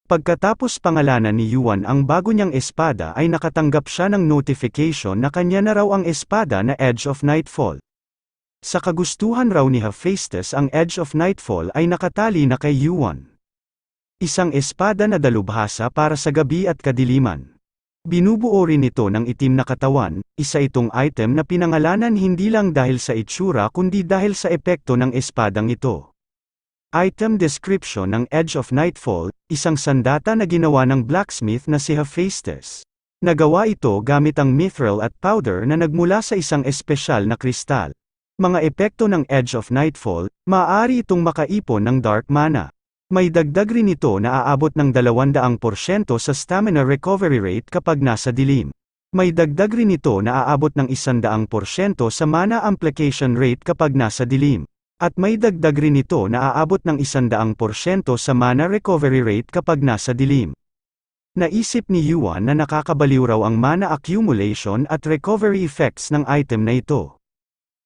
Pagkatapos pangalanan ni Yuan ang bago niyang espada ay nakatanggap siya ng notification na kanya na raw ang espada na Edge of Nightfall. Sa kagustuhan raw ni Hephaestus ang Edge of Nightfall ay nakatali na kay Yuan. Isang espada na dalubhasa para sa gabi at kadiliman. Binubuo rin ito ng itim na katawan, isa itong item na pinangalanan hindi lang dahil sa itsura kundi dahil sa epekto ng espadang ito. Item description ng Edge of Nightfall, isang sandata na ginawa ng blacksmith na si Hephaestus. Nagawa ito gamit ang mithril at powder na nagmula sa isang espesyal na kristal. Mga epekto ng Edge of Nightfall, maaari itong makaipon ng dark mana. May dagdag rin ito na aabot ng 200% sa stamina recovery rate kapag nasa dilim. May dagdag rin ito na aabot ng 100% sa mana amplification rate kapag nasa dilim. At may dagdag rin ito na aabot ng 100% sa mana recovery rate kapag nasa dilim. Naisip ni Yuan na nakakabaliw raw ang mana accumulation at recovery effects ng item na ito.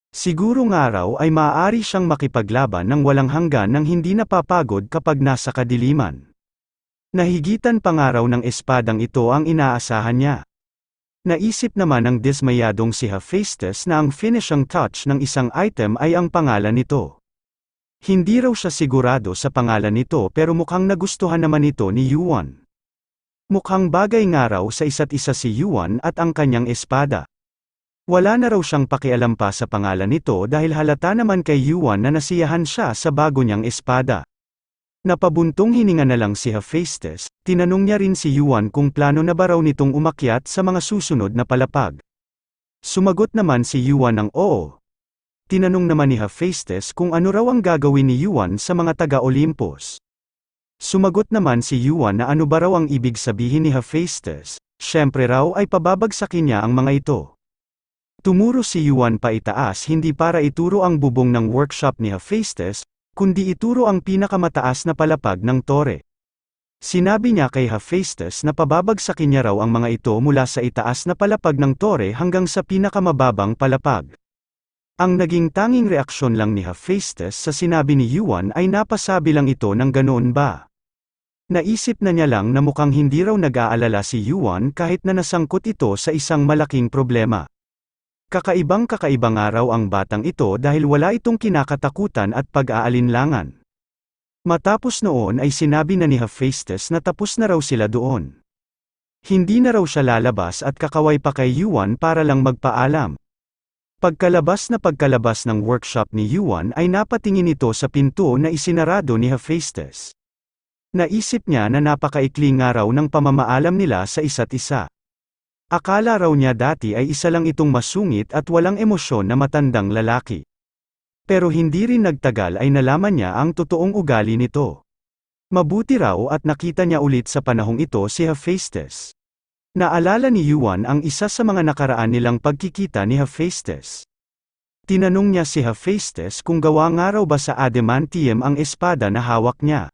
Siguro nga raw ay maaari siyang makipaglaban ng walang hanggan nang hindi napapagod kapag nasa kadiliman. Nahigitan pa nga raw ng espadang ito ang inaasahan niya. Naisip naman ng dismayadong si Hephaestus na ang finishing touch ng isang item ay ang pangalan nito. Hindi raw siya sigurado sa pangalan nito pero mukhang nagustuhan naman ito ni Yuan. Mukhang bagay nga raw sa isa't isa si Yuan at ang kanyang espada. Wala na raw siyang pakialam pa sa pangalan nito dahil halata naman kay Yuan na nasiyahan siya sa bago niyang espada. Napabuntong hininga na lang si Hephaestus, tinanong niya rin si Yuan kung plano na ba raw nitong umakyat sa mga susunod na palapag. Sumagot naman si Yuan ng oo. Tinanong naman ni Hephaestus kung ano raw ang gagawin ni Yuan sa mga taga-Olympus. Sumagot naman si Yuan na ano ba raw ang ibig sabihin ni Hephaestus, syempre raw ay pababagsakin niya ang mga ito. Tumuro si Yuan pa itaas hindi para ituro ang bubong ng workshop ni Hephaestus, kundi ituro ang pinakamataas na palapag ng tore. Sinabi niya kay Hephaestus na pababagsakin niya raw ang mga ito mula sa itaas na palapag ng tore hanggang sa pinakamababang palapag. Ang naging tanging reaksyon lang ni Hephaestus sa sinabi ni Yuan ay napasabi lang ito ng ganoon ba. Naisip na niya lang na mukhang hindi raw nag-aalala si Yuan kahit na nasangkot ito sa isang malaking problema. Kakaibang araw ang batang ito dahil wala itong kinakatakutan at pag-aalinlangan. Matapos noon ay sinabi na ni Hephaestus na tapos na raw sila doon. Hindi na raw siya lalabas at kakaway pa kay Yuan para lang magpaalam. Pagkalabas ng workshop ni Yuan ay napatingin ito sa pinto na isinarado ni Hephaestus. Naisip niya na napakaikli nga raw ng pamamaalam nila sa isa't isa. Akala raw niya dati ay isa lang itong masungit at walang emosyon na matandang lalaki. Pero hindi rin nagtagal ay nalaman niya ang totoong ugali nito. Mabuti raw at nakita niya ulit sa panahong ito si Hephaestus. Naalala ni Yuan ang isa sa mga nakaraan nilang pagkikita ni Hephaestus. Tinanong niya si Hephaestus kung gawa nga raw ba sa adamantium ang espada na hawak niya.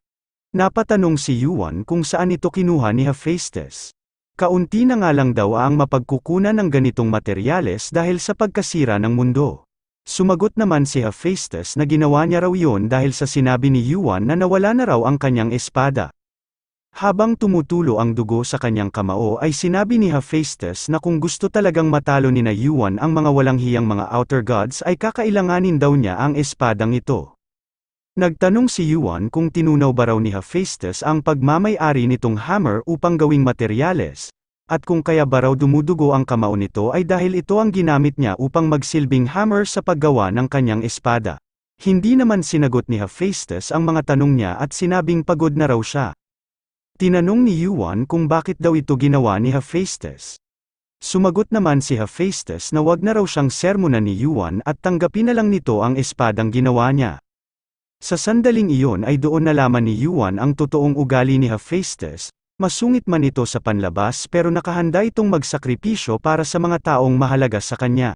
Napatanong si Yuan kung saan ito kinuha ni Hephaestus. Kaunti na nga lang daw ang mapagkukunan ng ganitong materyales dahil sa pagkasira ng mundo. Sumagot naman si Hephaestus na ginawa niya raw yun dahil sa sinabi ni Yuan na nawala na raw ang kanyang espada. Habang tumutulo ang dugo sa kanyang kamao ay sinabi ni Hephaestus na kung gusto talagang matalo ni Yuan ang mga walang hiyang mga outer gods ay kakailanganin daw niya ang espadang ito. Nagtanong si Yuan kung tinunaw ba raw ni Hephaestus ang pagmamay-ari nitong hammer upang gawing materyales, at kung kaya ba raw dumudugo ang kamao nito ay dahil ito ang ginamit niya upang magsilbing hammer sa paggawa ng kanyang espada. Hindi naman sinagot ni Hephaestus ang mga tanong niya at sinabing pagod na raw siya. Tinanong ni Yuan kung bakit daw ito ginawa ni Hephaestus. Sumagot naman si Hephaestus na wag na raw siyang sermonan ni Yuan at tanggapin na lang nito ang espadang ginawa niya. Sa sandaling iyon ay doon nalaman ni Yuan ang totoong ugali ni Hephaestus, masungit man ito sa panlabas pero nakahanda itong magsakripisyo para sa mga taong mahalaga sa kanya.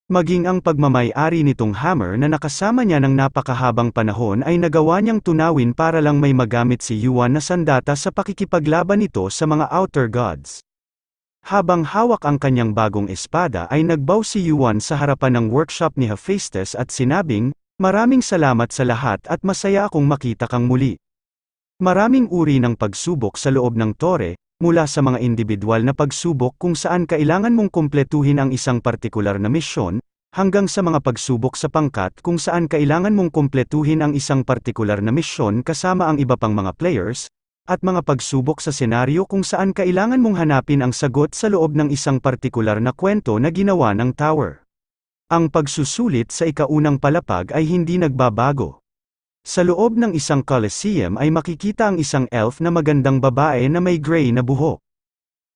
Maging ang pagmamay-ari nitong hammer na nakasama niya ng napakahabang panahon ay nagawa niyang tunawin para lang may magamit si Yuan na sandata sa pakikipaglaban nito sa mga outer gods. Habang hawak ang kanyang bagong espada ay nagbow si Yuan sa harapan ng workshop ni Hephaestus at sinabing, "Maraming salamat sa lahat at masaya akong makita kang muli." Maraming uri ng pagsubok sa loob ng tore, mula sa mga individual na pagsubok kung saan kailangan mong kumpletuhin ang isang partikular na misyon, hanggang sa mga pagsubok sa pangkat kung saan kailangan mong kumpletuhin ang isang partikular na misyon kasama ang iba pang mga players, at mga pagsubok sa senaryo kung saan kailangan mong hanapin ang sagot sa loob ng isang partikular na kwento na ginawa ng tower. Ang pagsusulit sa ikaunang palapag ay hindi nagbabago. Sa loob ng isang Colosseum ay makikita ang isang elf na magandang babae na may gray na buhok.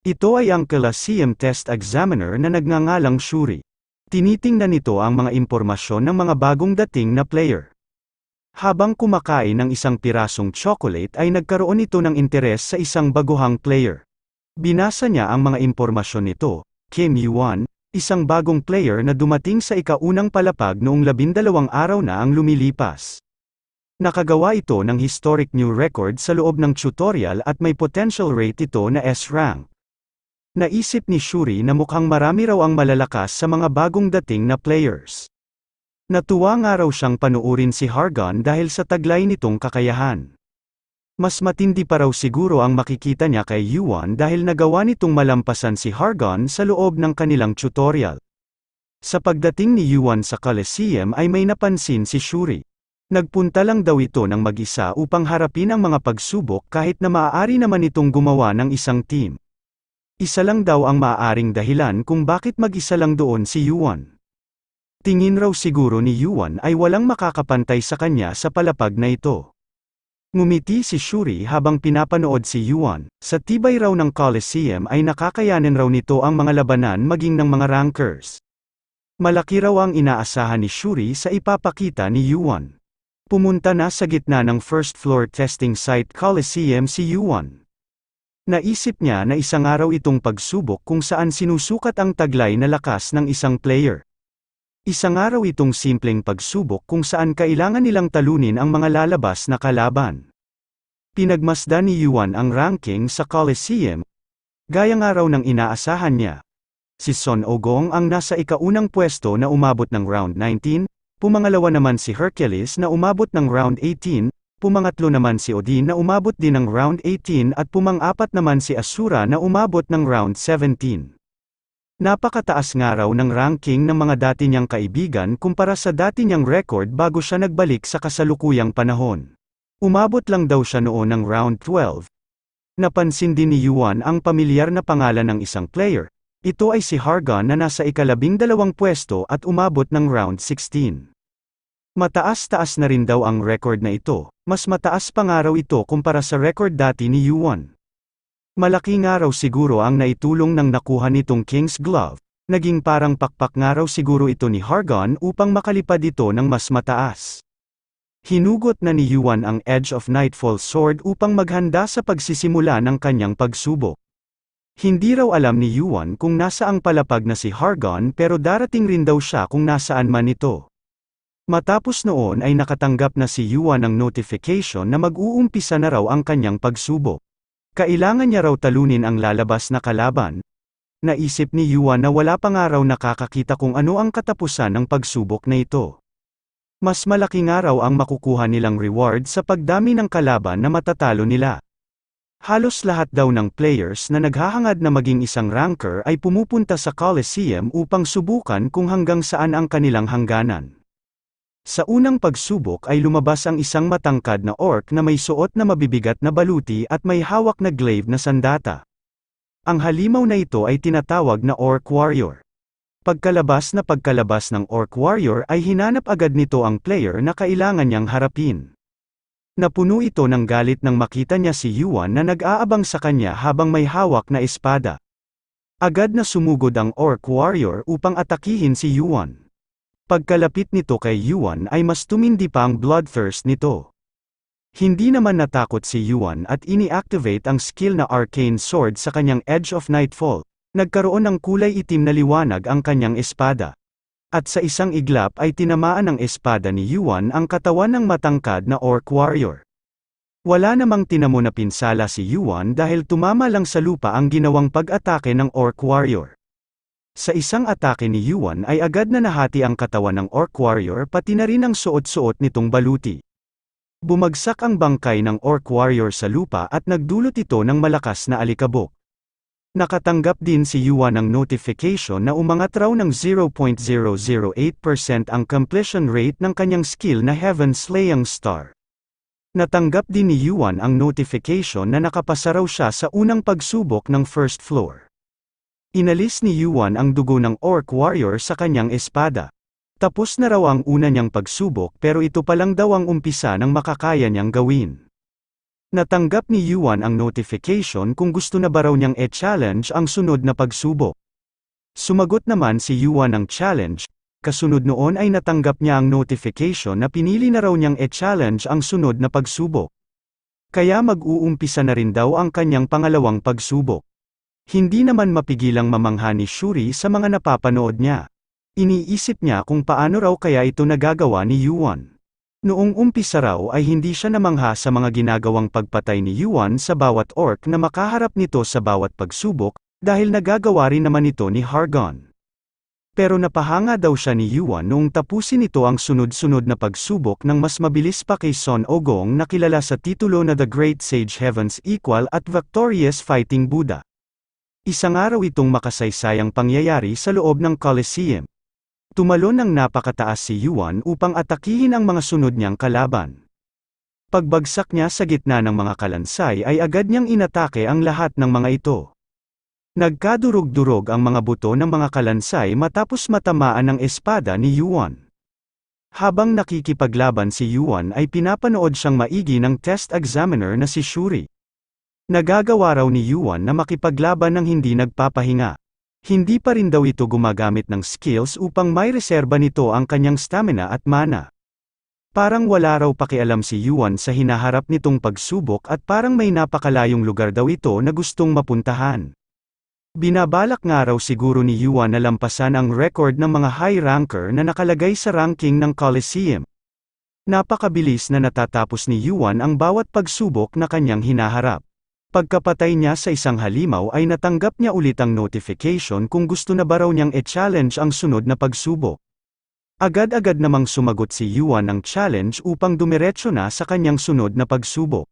Ito ay ang Colosseum Test Examiner na nagngangalang Shuri. Tinitingnan nito ang mga impormasyon ng mga bagong dating na player. Habang kumakain ng isang pirasong chocolate ay nagkaroon ito ng interes sa isang baguhang player. Binasa niya ang mga impormasyon nito. Kim Yuan, isang bagong player na dumating sa ikaunang palapag noong 12 araw na ang lumilipas. Nakagawa ito ng historic new record sa loob ng tutorial at may potential rate ito na S-rank. Naisip ni Shuri na mukhang marami raw ang malalakas sa mga bagong dating na players. Natuwa nga raw siyang panuurin si Hargon dahil sa taglay nitong kakayahan. Mas matindi pa raw siguro ang makikita niya kay Yuan dahil nagawa nitong malampasan si Hargon sa loob ng kanilang tutorial. Sa pagdating ni Yuan sa Colosseum ay may napansin si Shuri. Nagpunta lang daw ito ng mag-isa upang harapin ang mga pagsubok kahit na maaari naman itong gumawa ng isang team. Isa lang daw ang maaaring dahilan kung bakit mag-isa lang doon si Yuan. Tingin raw siguro ni Yuan ay walang makakapantay sa kanya sa palapag na ito. Ngumiti si Shuri habang pinapanood si Yuan. Sa tibay raw ng Colosseum ay nakakayanin raw nito ang mga labanan maging ng mga rankers. Malaki raw ang inaasahan ni Shuri sa ipapakita ni Yuan. Pumunta na sa gitna ng first floor testing site Colosseum si Yuan. Naisip niya na isang araw itong pagsubok kung saan sinusukat ang taglay na lakas ng isang player. Isang araw itong simpleng pagsubok kung saan kailangan nilang talunin ang mga lalabas na kalaban. Pinagmasdan ni Yuan ang ranking sa Colosseum. Gaya nga raw ng inaasahan niya. Si Son Ogong ang nasa ikaunang pwesto na umabot ng round 19, pumangalawa naman si Hercules na umabot ng round 18, pumangatlo naman si Odin na umabot din ng round 18 at pumang-apat naman si Asura na umabot ng round 17. Napakataas nga raw ng ranking ng mga dati niyang kaibigan kumpara sa dati niyang record bago siya nagbalik sa kasalukuyang panahon. Umabot lang daw siya noon ng round 12. Napansin din ni Yuan ang pamilyar na pangalan ng isang player. Ito ay si Hargon na nasa ika-12 pwesto at umabot ng round 16. Mataas-taas na rin daw ang record na ito, mas mataas pa nga raw ito kumpara sa record dati ni Yuan. Malaki nga raw siguro ang naitulong ng nakuha nitong King's Glove, naging parang pakpak nga raw siguro ito ni Hargon upang makalipad ito ng mas mataas. Hinugot na ni Yuan ang Edge of Nightfall Sword upang maghanda sa pagsisimula ng kanyang pagsubok. Hindi raw alam ni Yuan kung nasaang palapag na si Hargon pero darating rin daw siya kung nasaan man ito. Matapos noon ay nakatanggap na si Yuan ng notification na mag-uumpisa na raw ang kanyang pagsubok. Kailangan niya raw talunin ang lalabas na kalaban. Naisip ni Yuan na wala pa nga raw nakakakita kung ano ang katapusan ng pagsubok na ito. Mas malaki nga raw ang makukuha nilang reward sa pagdami ng kalaban na matatalo nila. Halos lahat daw ng players na naghahangad na maging isang ranker ay pumupunta sa Colosseum upang subukan kung hanggang saan ang kanilang hangganan. Sa unang pagsubok ay lumabas ang isang matangkad na orc na may suot na mabibigat na baluti at may hawak na glaive na sandata. Ang halimaw na ito ay tinatawag na Orc Warrior. Pagkalabas ng Orc Warrior ay hinanap agad nito ang player na kailangan niyang harapin. Napuno ito ng galit nang makita niya si Yuan na nag-aabang sa kanya habang may hawak na espada. Agad na sumugod ang Orc Warrior upang atakihin si Yuan. Pagkalapit nito kay Yuan ay mas tumindi pa ang bloodthirst nito. Hindi naman natakot si Yuan at ini-activate ang skill na Arcane Sword sa kanyang Edge of Nightfall. Nagkaroon ng kulay itim na liwanag ang kanyang espada. At sa isang iglap ay tinamaan ng espada ni Yuan ang katawan ng matangkad na Orc Warrior. Wala namang tinamo na pinsala si Yuan dahil tumama lang sa lupa ang ginawang pag-atake ng Orc Warrior. Sa isang atake ni Yuan ay agad na nahati ang katawan ng Orc Warrior pati na rin ang suot-suot nitong baluti. Bumagsak ang bangkay ng Orc Warrior sa lupa at nagdulot ito ng malakas na alikabok. Nakatanggap din si Yuan ng notification na umangat raw ng 0.008% ang completion rate ng kanyang skill na Heaven Slaying Star. Natanggap din ni Yuan ang notification na nakapasa raw siya sa unang pagsubok ng first floor. Inalis ni Yuan ang dugo ng Orc Warrior sa kanyang espada. Tapos na raw ang una niyang pagsubok pero ito pa lang daw ang umpisa ng makakaya niyang gawin. Natanggap ni Yuan ang notification kung gusto na ba raw niyang e-challenge ang sunod na pagsubok. Sumagot naman si Yuan ng challenge, kasunod noon ay natanggap niya ang notification na pinili na raw niyang e-challenge ang sunod na pagsubok. Kaya mag-uumpisa na rin daw ang kanyang pangalawang pagsubok. Hindi naman mapigilang mamangha ni Shuri sa mga napapanood niya. Iniisip niya kung paano raw kaya ito nagagawa ni Yuan. Noong umpisa raw ay hindi siya namangha sa mga ginagawang pagpatay ni Yuan sa bawat orc na makaharap nito sa bawat pagsubok, dahil nagagawa rin naman ito ni Hargon. Pero napahanga daw siya ni Yuan noong tapusin ito ang sunod-sunod na pagsubok ng mas mabilis pa kay Son Ogong na kilala sa titulo na The Great Sage Heaven's Equal at Victorious Fighting Buddha. Isang araw itong makasaysayang pangyayari sa loob ng Colosseum. Tumalon ng napakataas si Yuan upang atakihin ang mga sunod niyang kalaban. Pagbagsak niya sa gitna ng mga kalansay ay agad niyang inatake ang lahat ng mga ito. Nagkadurog-durog ang mga buto ng mga kalansay matapos matamaan ng espada ni Yuan. Habang nakikipaglaban si Yuan ay pinapanood siyang maigi ng test examiner na si Shuri. Nagagawa raw ni Yuan na makipaglaban ng hindi nagpapahinga. Hindi pa rin daw ito gumagamit ng skills upang may reserba nito ang kanyang stamina at mana. Parang wala raw pakialam si Yuan sa hinaharap nitong pagsubok at parang may napakalayong lugar daw ito na gustong mapuntahan. Binabalak nga raw siguro ni Yuan na lampasan ang record ng mga high ranker na nakalagay sa ranking ng Colosseum. Napakabilis na natatapos ni Yuan ang bawat pagsubok na kanyang hinaharap. Pagkapatay niya sa isang halimaw ay natanggap niya ulit ang notification kung gusto na ba raw niyang e-challenge ang sunod na pagsubok. Agad-agad namang sumagot si Yuan ng challenge upang dumiretso na sa kanyang sunod na pagsubok.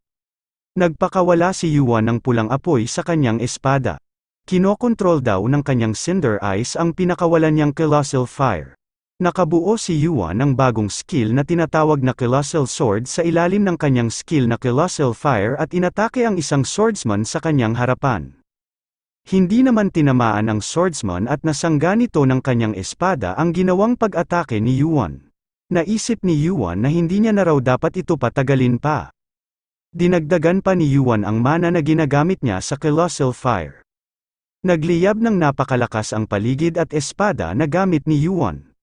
Nagpakawala si Yuan ng pulang apoy sa kanyang espada. Kinokontrol daw ng kanyang Cinder Eyes ang pinakawalan niyang Colossal Fire. Nakabuo si Yuan ng bagong skill na tinatawag na Colossal Sword sa ilalim ng kanyang skill na Colossal Fire at inatake ang isang swordsman sa kanyang harapan. Hindi naman tinamaan ang swordsman at nasangga nito ng kanyang espada ang ginawang pag-atake ni Yuan. Naisip ni Yuan na hindi niya na raw dapat ito patagalin pa. Dinagdagan pa ni Yuan ang mana na ginagamit niya sa Colossal Fire. Nagliyab ng napakalakas ang paligid at espada na gamit ni Yuan.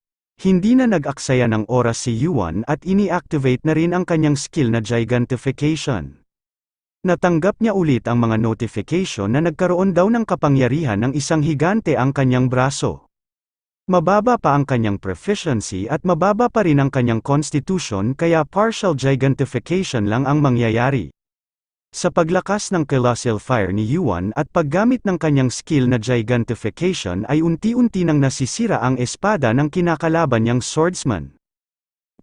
Hindi na nag-aksaya ng oras si Yuan at ini-activate na rin ang kanyang skill na Gigantification. Natanggap niya ulit ang mga notification na nagkaroon daw ng kapangyarihan ng isang higante ang kanyang braso. Mababa pa ang kanyang proficiency at mababa pa rin ang kanyang constitution kaya partial Gigantification lang ang mangyayari. Sa paglakas ng Colossal Fire ni Yuan at paggamit ng kanyang skill na Gigantification ay unti-unti nang nasisira ang espada ng kinakalaban niyang swordsman.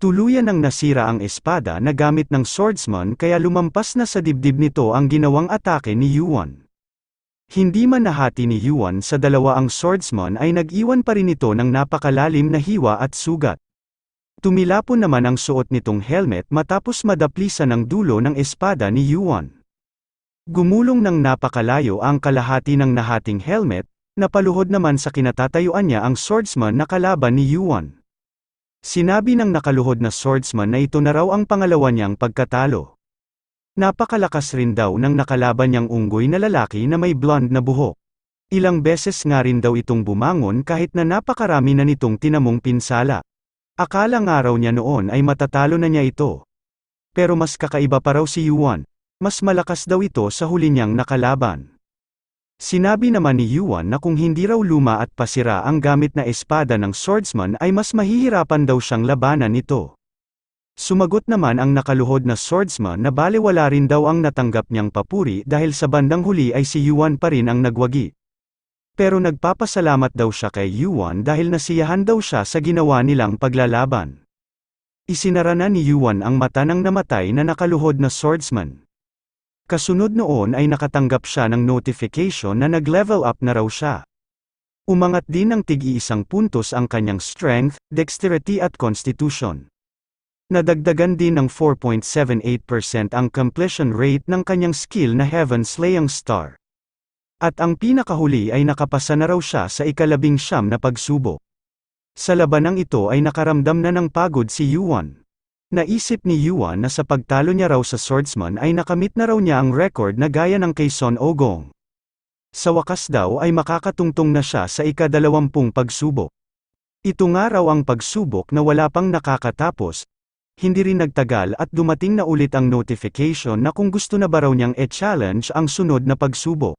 Tuluyan nang nasira ang espada na gamit ng swordsman kaya lumampas na sa dibdib nito ang ginawang atake ni Yuan. Hindi man nahati ni Yuan sa dalawa ang swordsman ay nag-iwan pa rin ito ng napakalalim na hiwa at sugat. Tumilapon naman ang suot nitong helmet matapos madaplisan ang dulo ng espada ni Yuan. Gumulong ng napakalayo ang kalahati ng nahating helmet, napaluhod naman sa kinatatayuan niya ang swordsman na kalaban ni Yuan. Sinabi ng nakaluhod na swordsman na ito na raw ang pangalawa niyang pagkatalo. Napakalakas rin daw ng nakalaban niyang unggoy na lalaki na may blonde na buhok. Ilang beses nga rin daw itong bumangon kahit na napakarami na nitong tinamong pinsala. Akala nga raw niya noon ay matatalo na niya ito. Pero mas kakaiba pa raw si Yuan. Mas malakas daw ito sa huli niyang nakalaban. Sinabi naman ni Yuan na kung hindi raw luma at pasira ang gamit na espada ng swordsman ay mas mahihirapan daw siyang labanan nito. Sumagot naman ang nakaluhod na swordsman na balewala rin daw ang natanggap niyang papuri dahil sa bandang huli ay si Yuan pa rin ang nagwagi. Pero nagpapasalamat daw siya kay Yuan dahil nasiyahan daw siya sa ginawa nilang paglalaban. Isinara na ni Yuan ang mata ng namatay na nakaluhod na swordsman. Kasunod noon ay nakatanggap siya ng notification na nag-level up na raw siya. Umangat din ng tig-iisang puntos ang kanyang strength, dexterity at constitution. Nadagdagan din ng 4.78% ang completion rate ng kanyang skill na Heaven Slaying Star. At ang pinakahuli ay nakapasa na raw siya sa ika-19 na pagsubok. Sa labanang ito ay nakaramdam na ng pagod si Yuan. Naisip ni Yuan na sa pagtalo niya raw sa swordsman ay nakamit na raw niya ang record na gaya ng kay Son Ogong. Sa wakas daw ay makakatungtong na siya sa ika-20 pagsubok. Ito nga raw ang pagsubok na wala pang nakakatapos. Hindi rin nagtagal at dumating na ulit ang notification na kung gusto na ba raw niyang e-challenge ang sunod na pagsubok.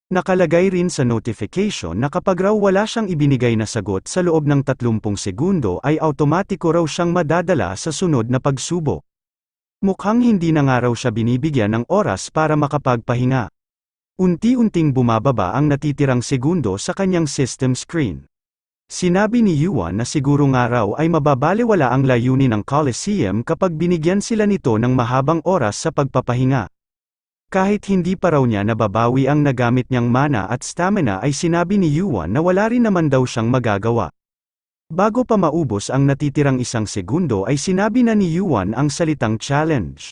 Nakalagay rin sa notification na kapag raw wala siyang ibinigay na sagot sa loob ng 30 segundo ay automatiko raw siyang madadala sa sunod na pagsubok. Mukhang hindi na nga raw siya binibigyan ng oras para makapagpahinga. Unti-unting bumababa ang natitirang segundo sa kanyang system screen. Sinabi ni Yuan na siguro nga raw ay mababalewala ang layunin ng Colosseum kapag binigyan sila nito ng mahabang oras sa pagpapahinga. Kahit hindi pa raw niya nababawi ang nagamit niyang mana at stamina ay sinabi ni Yuan na wala rin naman daw siyang magagawa. Bago pa maubos ang natitirang 1 segundo ay sinabi na ni Yuan ang salitang challenge.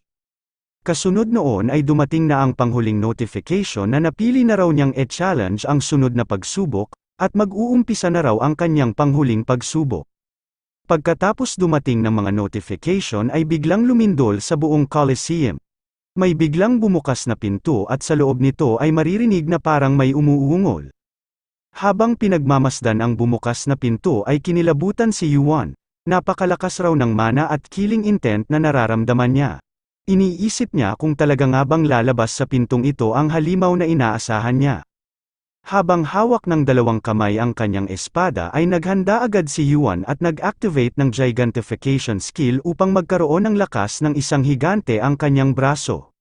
Kasunod noon ay dumating na ang panghuling notification na napili na raw niyang e-challenge ang sunod na pagsubok, at mag-uumpisa na raw ang kanyang panghuling pagsubok. Pagkatapos dumating ng mga notification ay biglang lumindol sa buong Colosseum. May biglang bumukas na pinto at sa loob nito ay maririnig na parang may umuungol. Habang pinagmamasdan ang bumukas na pinto ay kinilabutan si Yuan. Napakalakas raw ng mana at killing intent na nararamdaman niya. Iniisip niya kung talaga nga bang lalabas sa pintong ito ang halimaw na inaasahan niya. Habang hawak ng 2 kamay ang kanyang espada ay naghanda agad si Yuan at nag-activate ng gigantification skill upang magkaroon ng lakas ng isang higante ang kanyang braso.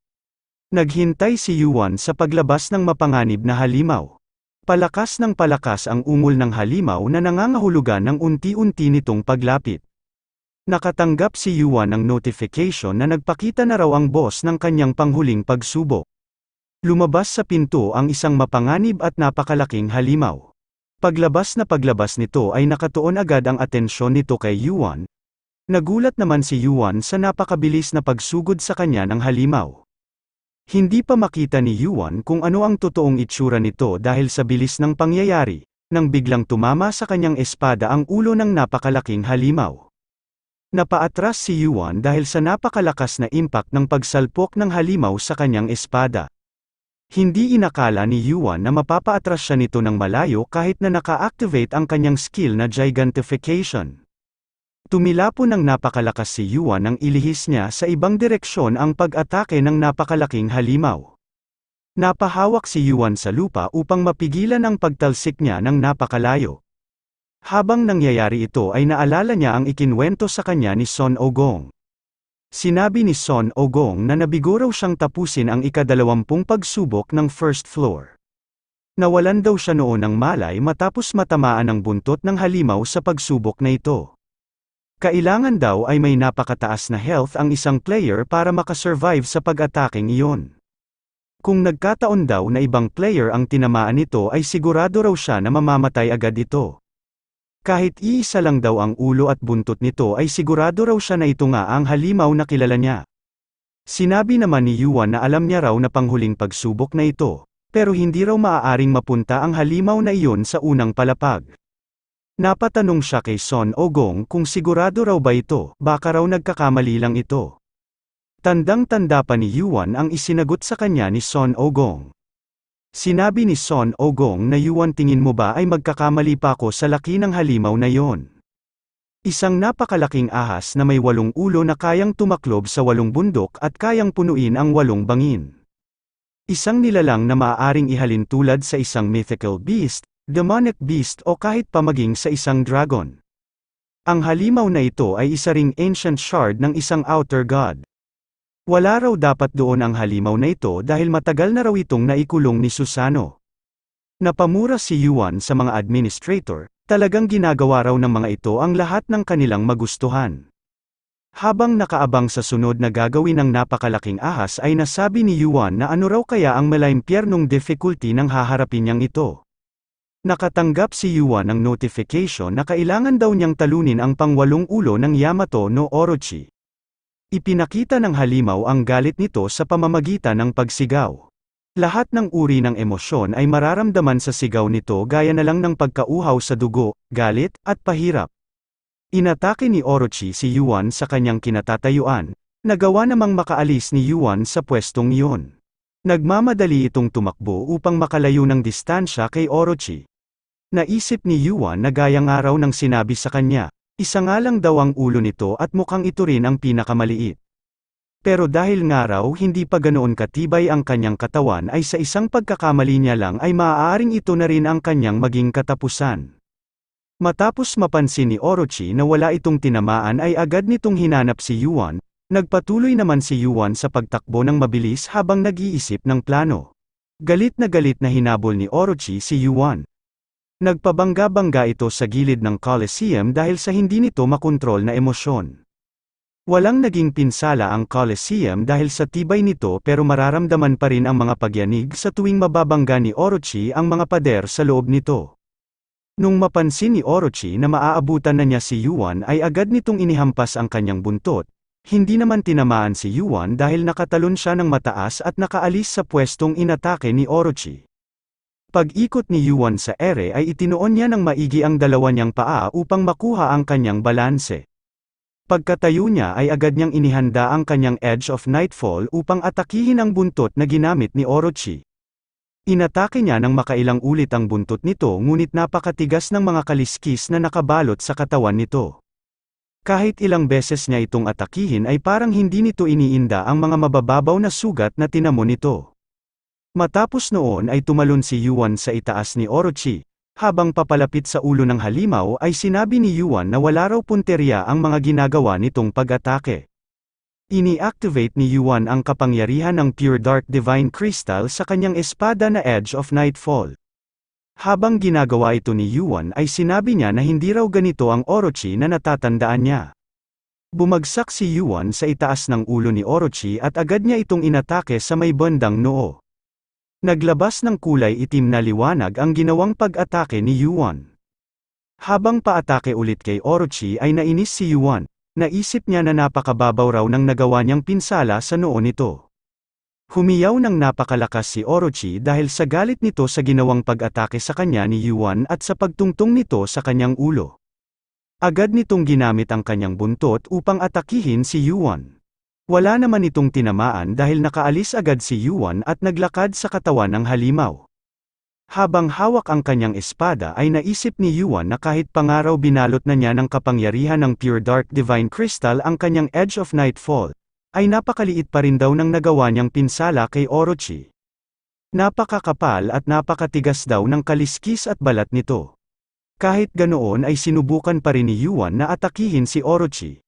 Naghintay si Yuan sa paglabas ng mapanganib na halimaw. Palakas ng palakas ang ungol ng halimaw na nangangahulugan ng unti-unti nitong paglapit. Nakatanggap si Yuan ng notification na nagpakita na raw ang boss ng kanyang panghuling pagsubok. Lumabas sa pinto ang isang mapanganib at napakalaking halimaw. Paglabas nito ay nakatuon agad ang atensyon nito kay Yuan. Nagulat naman si Yuan sa napakabilis na pagsugod sa kanya ng halimaw. Hindi pa makita ni Yuan kung ano ang totoong itsura nito dahil sa bilis ng pangyayari, nang biglang tumama sa kanyang espada ang ulo ng napakalaking halimaw. Napaatras si Yuan dahil sa napakalakas na impact ng pagsalpok ng halimaw sa kanyang espada. Hindi inakala ni Yuan na mapapaatras siya nito ng malayo kahit na naka-activate ang kanyang skill na gigantification. Tumilapon ng napakalakas si Yuan nang ilihis niya sa ibang direksyon ang pag-atake ng napakalaking halimaw. Napahawak si Yuan sa lupa upang mapigilan ang pagtalsik niya ng napakalayo. Habang nangyayari ito ay naalala niya ang ikinwento sa kanya ni Son Ogong. Sinabi ni Son Ogong na nabigo raw siyang tapusin ang ika-20 pagsubok ng first floor. Nawalan daw siya noon ng malay matapos matamaan ang buntot ng halimaw sa pagsubok na ito. Kailangan daw ay may napakataas na health ang isang player para makasurvive sa pag-ataking iyon. Kung nagkataon daw na ibang player ang tinamaan nito ay sigurado raw siya na mamamatay agad ito. Kahit iisa lang daw ang ulo at buntot nito ay sigurado raw siya na ito nga ang halimaw na kilala niya. Sinabi naman ni Yuan na alam niya raw na panghuling pagsubok na ito, pero hindi raw maaaring mapunta ang halimaw na iyon sa unang palapag. Napatanong siya kay Son Ogong kung sigurado raw ba ito, baka raw nagkakamali lang ito. Tandang-tanda pa ni Yuan ang isinagot sa kanya ni Son Ogong. Sinabi ni Son Ogong na Yuan, tingin mo ba ay magkakamali pa ako sa laki ng halimaw na yon? Isang napakalaking ahas na may 8 ulo na kayang tumaklob sa 8 bundok at kayang punuin ang 8 bangin. Isang nilalang na maaaring ihalin tulad sa isang mythical beast, demonic beast o kahit pa maging sa isang dragon. Ang halimaw na ito ay isa ring ancient shard ng isang outer god. Wala raw dapat doon ang halimaw na ito dahil matagal na raw itong naikulong ni Susano. Napamura si Yuan sa mga administrator, talagang ginagawa raw ng mga ito ang lahat ng kanilang magustuhan. Habang nakaabang sa sunod na gagawin ng napakalaking ahas ay nasabi ni Yuan na ano raw kaya ang malaimpyernong difficulty ng haharapin niyang ito. Nakatanggap si Yuan ng notification na kailangan daw niyang talunin ang pangwalong ulo ng Yamato no Orochi. Ipinakita ng halimaw ang galit nito sa pamamagitan ng pagsigaw. Lahat ng uri ng emosyon ay mararamdaman sa sigaw nito gaya na lang ng pagkauhaw sa dugo, galit, at pahirap. Inatake ni Orochi si Yuan sa kanyang kinatatayuan. Nagawa namang makaalis ni Yuan sa pwestong iyon. Nagmamadali itong tumakbo upang makalayo ng distansya kay Orochi. Naisip ni Yuan na gayang araw ng sinabi sa kanya, isa nga lang daw ang ulo nito at mukhang ito rin ang pinakamaliit. Pero dahil nga raw hindi pa ganoon katibay ang kanyang katawan ay sa isang pagkakamali niya lang ay maaaring ito na rin ang kanyang maging katapusan. Matapos mapansin ni Orochi na wala itong tinamaan ay agad nitong hinanap si Yuan. Nagpatuloy naman si Yuan sa pagtakbo ng mabilis habang nag-iisip ng plano. Galit na hinabol ni Orochi si Yuan. Nagpabangga-bangga ito sa gilid ng Colosseum dahil sa hindi nito makontrol na emosyon. Walang naging pinsala ang Colosseum dahil sa tibay nito pero mararamdaman pa rin ang mga pagyanig sa tuwing mababangga ni Orochi ang mga pader sa loob nito. Nung mapansin ni Orochi na maaabutan na niya si Yuan ay agad nitong inihampas ang kanyang buntot. Hindi naman tinamaan si Yuan dahil nakatalon siya ng mataas at nakaalis sa pwestong inatake ni Orochi. Pag-ikot ni Yuan sa ere ay itinuon niya ng maigi ang dalawa niyang paa upang makuha ang kanyang balanse. Pagkatayo niya ay agad niyang inihanda ang kanyang Edge of Nightfall upang atakihin ang buntot na ginamit ni Orochi. Inatake niya ng makailang ulit ang buntot nito ngunit napakatigas ng mga kaliskis na nakabalot sa katawan nito. Kahit ilang beses niya itong atakihin ay parang hindi nito iniinda ang mga mabababaw na sugat na tinamo nito. Matapos noon ay tumalon si Yuan sa itaas ni Orochi. Habang papalapit sa ulo ng halimaw ay sinabi ni Yuan na wala raw punteriya ang mga ginagawa nitong pag-atake. Ini-activate ni Yuan ang kapangyarihan ng Pure Dark Divine Crystal sa kanyang espada na Edge of Nightfall. Habang ginagawa ito ni Yuan ay sinabi niya na hindi raw ganito ang Orochi na natatandaan niya. Bumagsak si Yuan sa itaas ng ulo ni Orochi at agad niya itong inatake sa may bandang noo. Naglabas ng kulay itim na liwanag ang ginawang pag-atake ni Yuan. Habang paatake ulit kay Orochi ay nainis si Yuan. Naisip niya na napakababaw raw ng nagawa niyang pinsala sa noo nito. Humiyaw ng napakalakas si Orochi dahil sa galit nito sa ginawang pag-atake sa kanya ni Yuan at sa pagtungtong nito sa kanyang ulo. Agad nitong ginamit ang kanyang buntot upang atakihin si Yuan. Wala naman itong tinamaan dahil nakaalis agad si Yuan at naglakad sa katawan ng halimaw. Habang hawak ang kanyang espada ay naisip ni Yuan na kahit pangaraw binalot na niya ng kapangyarihan ng Pure Dark Divine Crystal ang kanyang Edge of Nightfall, ay napakaliit pa rin daw ng nagawa niyang pinsala kay Orochi. Napakakapal at napakatigas daw ng kaliskis at balat nito. Kahit ganoon ay sinubukan pa rin ni Yuan na atakihin si Orochi.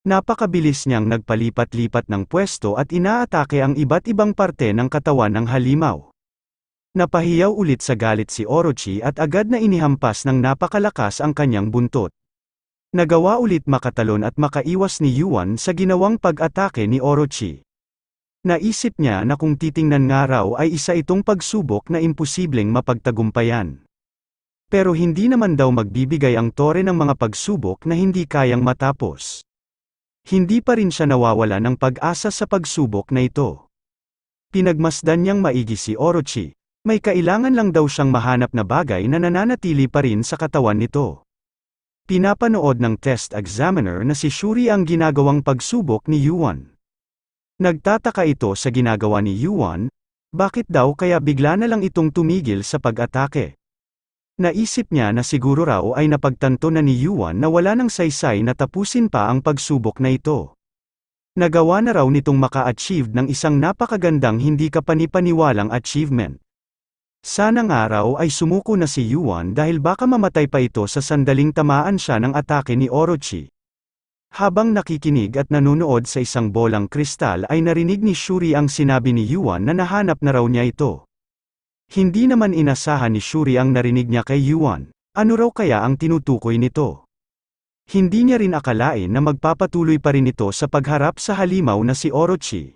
Napakabilis niyang nagpalipat-lipat ng pwesto at inaatake ang iba't ibang parte ng katawan ng halimaw. Napahiyaw ulit sa galit si Orochi at agad na inihampas ng napakalakas ang kanyang buntot. Nagawa ulit makatalon at makaiwas ni Yuan sa ginawang pag-atake ni Orochi. Naisip niya na kung titingnan nga raw ay isa itong pagsubok na imposibleng mapagtagumpayan. Pero hindi naman daw magbibigay ang tore ng mga pagsubok na hindi kayang matapos. Hindi pa rin siya nawawala ng pag-asa sa pagsubok na ito. Pinagmasdan niyang maigi si Orochi. May kailangan lang daw siyang mahanap na bagay na nananatili pa rin sa katawan nito. Pinapanood ng test examiner na si Shuri ang ginagawang pagsubok ni Yuan. Nagtataka ito sa ginagawa ni Yuan, bakit daw kaya bigla na lang itong tumigil sa pag-atake. Naisip niya na siguro raw ay napagtanto na ni Yuan na wala nang saysay na tapusin pa ang pagsubok na ito. Nagawa na raw nitong maka-achieve ng isang napakagandang hindi kapanipaniwalang achievement. Sana nga raw ay sumuko na si Yuan dahil baka mamatay pa ito sa sandaling tamaan siya ng atake ni Orochi. Habang nakikinig at nanonood sa isang bolang kristal ay narinig ni Shuri ang sinabi ni Yuan na nahanap na raw niya ito. Hindi naman inasahan ni Shuri ang narinig niya kay Yuan. Ano raw kaya ang tinutukoy nito? Hindi niya rin akalain na magpapatuloy pa rin ito sa pagharap sa halimaw na si Orochi.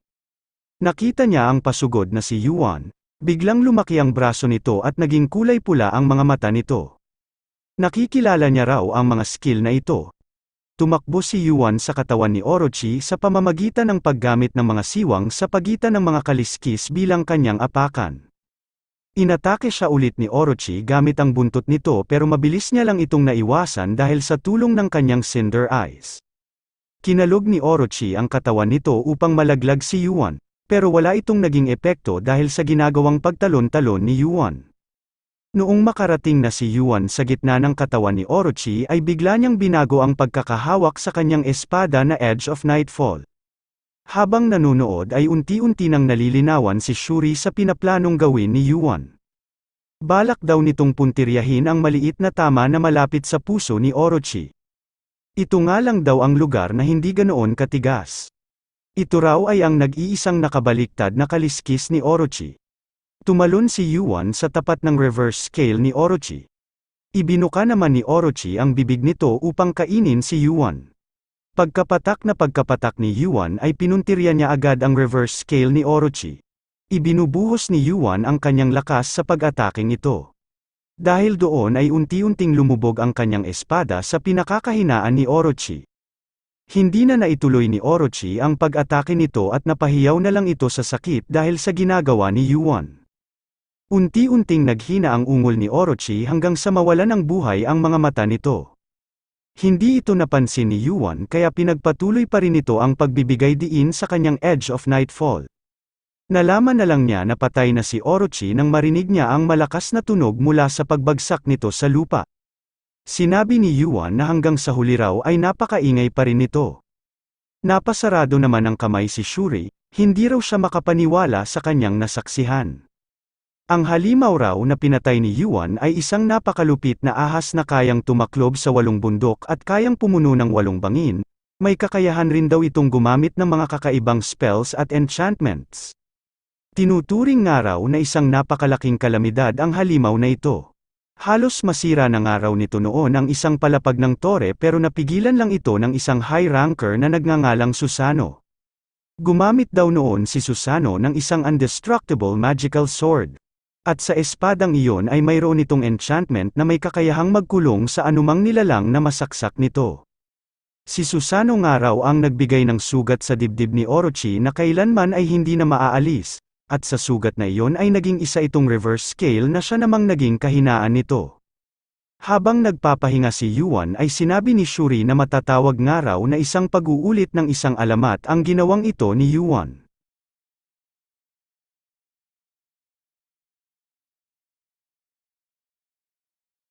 Nakita niya ang pasugod na si Yuan, biglang lumaki ang braso nito at naging kulay pula ang mga mata nito. Nakikilala niya raw ang mga skill na ito. Tumakbo si Yuan sa katawan ni Orochi sa pamamagitan ng paggamit ng mga siwang sa pagitan ng mga kaliskis bilang kanyang apakan. Inatake siya ulit ni Orochi gamit ang buntot nito pero mabilis niya lang itong naiwasan dahil sa tulong ng kanyang Cinder Eyes. Kinalog ni Orochi ang katawan nito upang malaglag si Yuan, pero wala itong naging epekto dahil sa ginagawang pagtalon-talon ni Yuan. Noong makarating na si Yuan sa gitna ng katawan ni Orochi ay bigla niyang binago ang pagkakahawak sa kanyang espada na Edge of Nightfall. Habang nanunood ay unti-unti nang nalilinawan si Shuri sa pinaplanong gawin ni Yuan. Balak daw nitong puntiryahin ang maliit na tama na malapit sa puso ni Orochi. Ito nga lang daw ang lugar na hindi ganoon katigas. Ito raw ay ang nag-iisang nakabaliktad na kaliskis ni Orochi. Tumalon si Yuan sa tapat ng reverse scale ni Orochi. Ibinuka naman ni Orochi ang bibig nito upang kainin si Yuan. Pagkapatak ni Yuan ay pinuntirya niya agad ang reverse scale ni Orochi. Ibinubuhos ni Yuan ang kanyang lakas sa pag-ataking ito. Dahil doon ay unti-unting lumubog ang kanyang espada sa pinakakahinaan ni Orochi. Hindi na naituloy ni Orochi ang pag-atake nito at napahiyaw na lang ito sa sakit dahil sa ginagawa ni Yuan. Unti-unting naghina ang ungol ni Orochi hanggang sa mawalan ng buhay ang mga mata nito. Hindi ito napansin ni Yuan kaya pinagpatuloy pa rin ito ang pagbibigay diin sa kanyang Edge of Nightfall. Nalaman na lang niya na patay na si Orochi nang marinig niya ang malakas na tunog mula sa pagbagsak nito sa lupa. Sinabi ni Yuan na hanggang sa huli raw ay napakaingay pa rin nito. Napasarado naman ang kamay si Shuri, hindi raw siya makapaniwala sa kanyang nasaksihan. Ang halimaw raw na pinatay ni Yuan ay isang napakalupit na ahas na kayang tumaklob sa 8 bundok at kayang pumuno ng 8 bangin. May kakayahan rin daw itong gumamit ng mga kakaibang spells at enchantments. Tinuturing nga raw na isang napakalaking kalamidad ang halimaw na ito. Halos masira na nga raw nito noon ang isang palapag ng tore pero napigilan lang ito ng isang high ranker na nagngangalang Susano. Gumamit daw noon si Susano ng isang indestructible magical sword. At sa espadang iyon ay mayroon itong enchantment na may kakayahang magkulong sa anumang nilalang na masaksak nito. Si Susano nga raw ang nagbigay ng sugat sa dibdib ni Orochi na kailanman ay hindi na maaalis, at sa sugat na iyon ay naging isa itong reverse scale na siya namang naging kahinaan nito. Habang nagpapahinga si Yuan ay sinabi ni Shuri na matatawag nga raw na isang pag-uulit ng isang alamat ang ginawang ito ni Yuan.